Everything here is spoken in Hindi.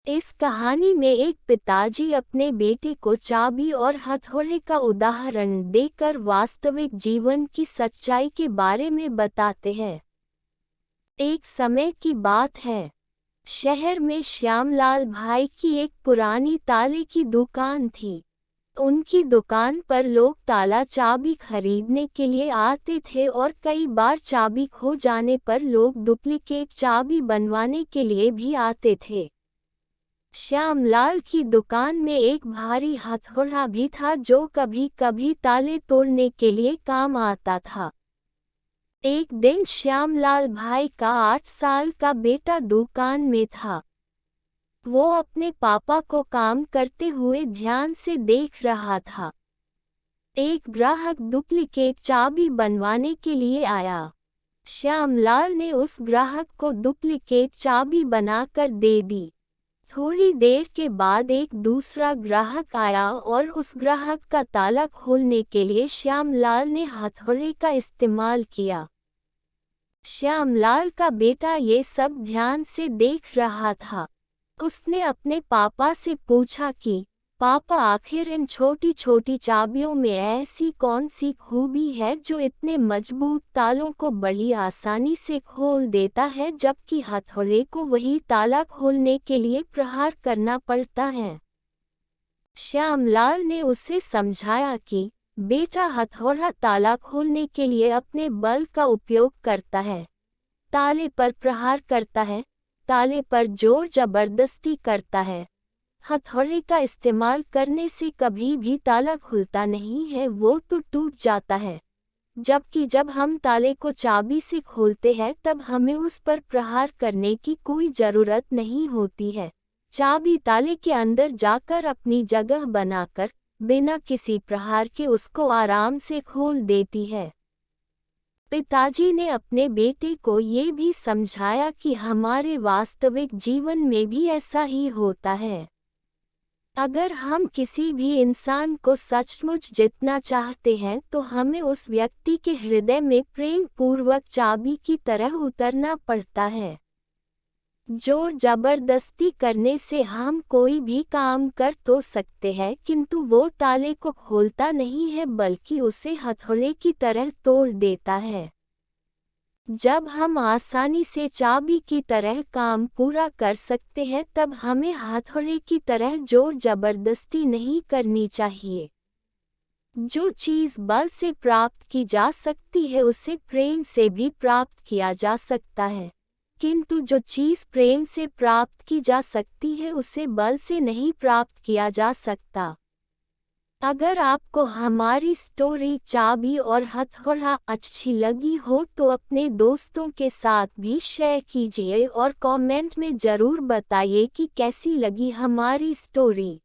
इस कहानी में एक पिताजी अपने बेटे को चाबी और हथौड़े का उदाहरण देकर वास्तविक जीवन की सच्चाई के बारे में बताते हैं। एक समय की बात है। शहर में श्यामलाल भाई की एक पुरानी ताले की दुकान थी। उनकी दुकान पर लोग ताला चाबी खरीदने के लिए आते थे और कई बार चाबी खो जाने पर लोग डुप्लीकेट चाबी बनवाने के लिए भी आते थे। श्यामलाल की दुकान में एक भारी हथौड़ा भी था जो कभी कभी ताले तोड़ने के लिए काम आता था। एक दिन श्यामलाल भाई का 8 साल का बेटा दुकान में था। वो अपने पापा को काम करते हुए ध्यान से देख रहा था। एक ग्राहक डुप्लीकेट चाबी बनवाने के लिए आया। श्यामलाल ने उस ग्राहक को डुप्लीकेट चाबी बनाकर दे दी। थोड़ी देर के बाद एक दूसरा ग्राहक आया और उस ग्राहक का ताला खोलने के लिए श्यामलाल ने हथौड़े का इस्तेमाल किया। श्यामलाल का बेटा ये सब ध्यान से देख रहा था। उसने अपने पापा से पूछा कि पापा, आखिर इन छोटी छोटी चाबियों में ऐसी कौन सी खूबी है जो इतने मजबूत तालों को बड़ी आसानी से खोल देता है, जबकि हथौड़े को वही ताला खोलने के लिए प्रहार करना पड़ता है। श्यामलाल ने उसे समझाया कि बेटा, हथौड़ा ताला खोलने के लिए अपने बल का उपयोग करता है, ताले पर प्रहार करता है, ताले पर जोर जबरदस्ती करता है। हथौड़े का इस्तेमाल करने से कभी भी ताला खुलता नहीं है, वो तो टूट जाता है। जबकि जब हम ताले को चाबी से खोलते हैं तब हमें उस पर प्रहार करने की कोई ज़रूरत नहीं होती है। चाबी ताले के अंदर जाकर अपनी जगह बनाकर बिना किसी प्रहार के उसको आराम से खोल देती है। पिताजी ने अपने बेटे को ये भी समझाया कि हमारे वास्तविक जीवन में भी ऐसा ही होता है। अगर हम किसी भी इंसान को सचमुच जीतना चाहते हैं तो हमें उस व्यक्ति के हृदय में प्रेम पूर्वक चाबी की तरह उतरना पड़ता है। जोर जबरदस्ती करने से हम कोई भी काम कर तो सकते हैं, किंतु वो ताले को खोलता नहीं है बल्कि उसे हथौड़े की तरह तोड़ देता है। जब हम आसानी से चाबी की तरह काम पूरा कर सकते हैं तब हमें हथौड़े की तरह जोर जबरदस्ती नहीं करनी चाहिए। जो चीज़ बल से प्राप्त की जा सकती है उसे प्रेम से भी प्राप्त किया जा सकता है, किंतु जो चीज़ प्रेम से प्राप्त की जा सकती है उसे बल से नहीं प्राप्त किया जा सकता। अगर आपको हमारी स्टोरी चाबी और हथौड़ा अच्छी लगी हो तो अपने दोस्तों के साथ भी शेयर कीजिए और कमेंट में ज़रूर बताइए कि कैसी लगी हमारी स्टोरी।